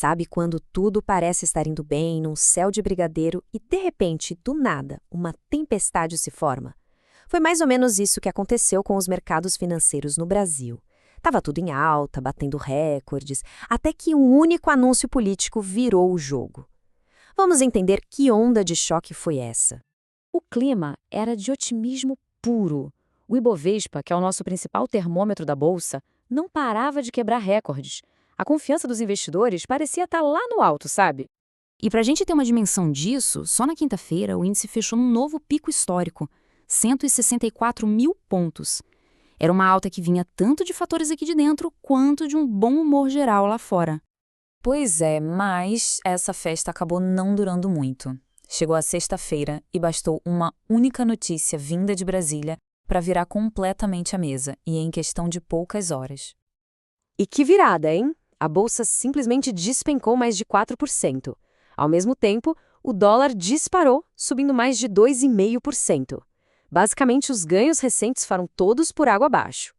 Sabe quando tudo parece estar indo bem, num céu de brigadeiro e, de repente, do nada, uma tempestade se forma? Foi mais ou menos isso que aconteceu com os mercados financeiros no Brasil. Tava tudo em alta, batendo recordes, até que um único anúncio político virou o jogo. Vamos entender que onda de choque foi essa. O clima era de otimismo puro. O Ibovespa, que é o nosso principal termômetro da bolsa, não parava de quebrar recordes. A confiança dos investidores parecia estar lá no alto, sabe? E para a gente ter uma dimensão disso, só na quinta-feira o índice fechou num novo pico histórico, 164 mil pontos. Era uma alta que vinha tanto de fatores aqui de dentro quanto de um bom humor geral lá fora. Pois é, mas essa festa acabou não durando muito. Chegou a sexta-feira e bastou uma única notícia vinda de Brasília para virar completamente a mesa, e em questão de poucas horas. E que virada, hein? A bolsa simplesmente despencou mais de 4%. Ao mesmo tempo, o dólar disparou, subindo mais de 2,5%. Basicamente, os ganhos recentes foram todos por água abaixo.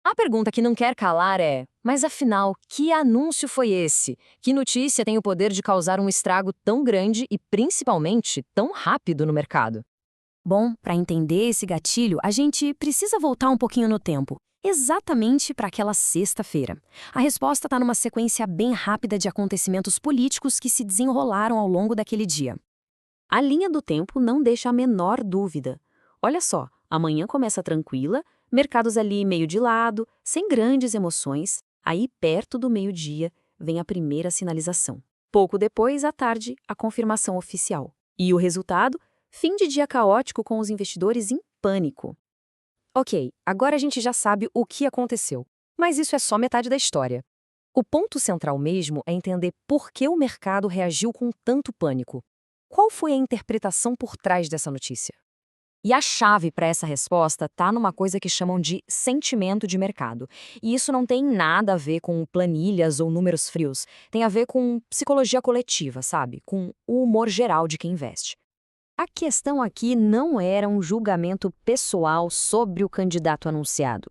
A pergunta que não quer calar é: mas afinal, que anúncio foi esse? Que notícia tem o poder de causar um estrago tão grande e, principalmente, tão rápido no mercado? Bom, para entender esse gatilho, a gente precisa voltar um pouquinho no tempo, exatamente para aquela sexta-feira. A resposta está numa sequência bem rápida de acontecimentos políticos que se desenrolaram ao longo daquele dia. A linha do tempo não deixa a menor dúvida. Olha só, a manhã começa tranquila, mercados ali meio de lado, sem grandes emoções. Aí, perto do meio-dia, vem a primeira sinalização. Pouco depois, à tarde, a confirmação oficial. E o resultado? Fim de dia caótico com os investidores em pânico. Ok, agora a gente já sabe o que aconteceu. Mas isso é só metade da história. O ponto central mesmo é entender por que o mercado reagiu com tanto pânico. Qual foi a interpretação por trás dessa notícia? E a chave para essa resposta está numa coisa que chamam de sentimento de mercado. E isso não tem nada a ver com planilhas ou números frios. Tem a ver com psicologia coletiva, sabe? Com o humor geral de quem investe. A questão aqui não era um julgamento pessoal sobre o candidato anunciado.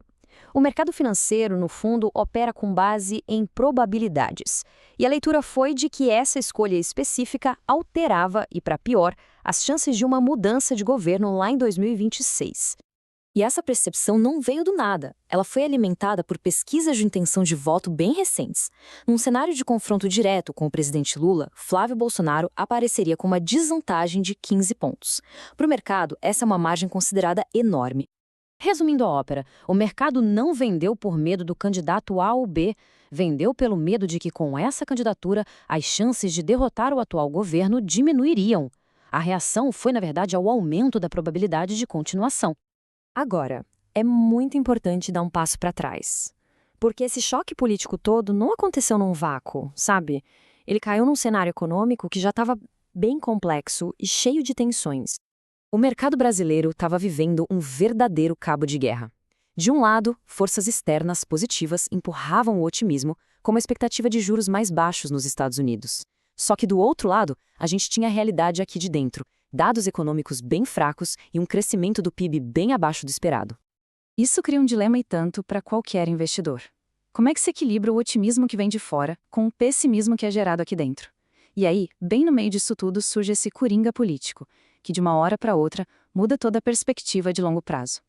O mercado financeiro, no fundo, opera com base em probabilidades. E a leitura foi de que essa escolha específica alterava, e para pior, as chances de uma mudança de governo lá em 2026. E essa percepção não veio do nada. Ela foi alimentada por pesquisas de intenção de voto bem recentes. Num cenário de confronto direto com o presidente Lula, Flávio Bolsonaro apareceria com uma desvantagem de 15 pontos. Para o mercado, essa é uma margem considerada enorme. Resumindo a ópera, o mercado não vendeu por medo do candidato A ou B, vendeu pelo medo de que, com essa candidatura, as chances de derrotar o atual governo diminuiriam. A reação foi, na verdade, ao aumento da probabilidade de continuação. Agora, é muito importante dar um passo para trás. Porque esse choque político todo não aconteceu num vácuo, sabe? Ele caiu num cenário econômico que já estava bem complexo e cheio de tensões. O mercado brasileiro estava vivendo um verdadeiro cabo de guerra. De um lado, forças externas positivas empurravam o otimismo, como a expectativa de juros mais baixos nos Estados Unidos. Só que do outro lado, a gente tinha a realidade aqui de dentro, dados econômicos bem fracos e um crescimento do PIB bem abaixo do esperado. Isso cria um dilema e tanto para qualquer investidor. Como é que se equilibra o otimismo que vem de fora com o pessimismo que é gerado aqui dentro? E aí, bem no meio disso tudo, surge esse coringa político, que de uma hora para outra muda toda a perspectiva de longo prazo.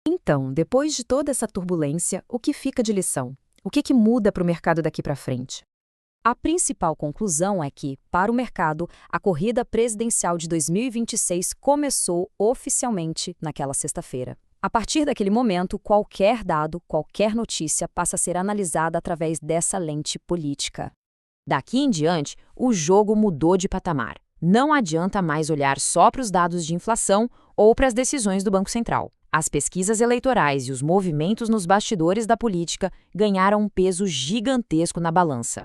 Então, depois de toda essa turbulência, o que fica de lição? O que muda para o mercado daqui para frente? A principal conclusão é que, para o mercado, a corrida presidencial de 2026 começou oficialmente naquela sexta-feira. A partir daquele momento, qualquer dado, qualquer notícia passa a ser analisada através dessa lente política. Daqui em diante, o jogo mudou de patamar. Não adianta mais olhar só para os dados de inflação ou para as decisões do Banco Central. As pesquisas eleitorais e os movimentos nos bastidores da política ganharam um peso gigantesco na balança.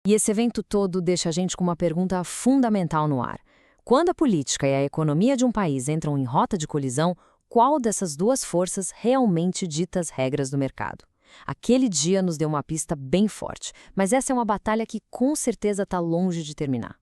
E esse evento todo deixa a gente com uma pergunta fundamental no ar. Quando a política e a economia de um país entram em rota de colisão, qual dessas duas forças realmente dita as regras do mercado? Aquele dia nos deu uma pista bem forte, mas essa é uma batalha que com certeza está longe de terminar.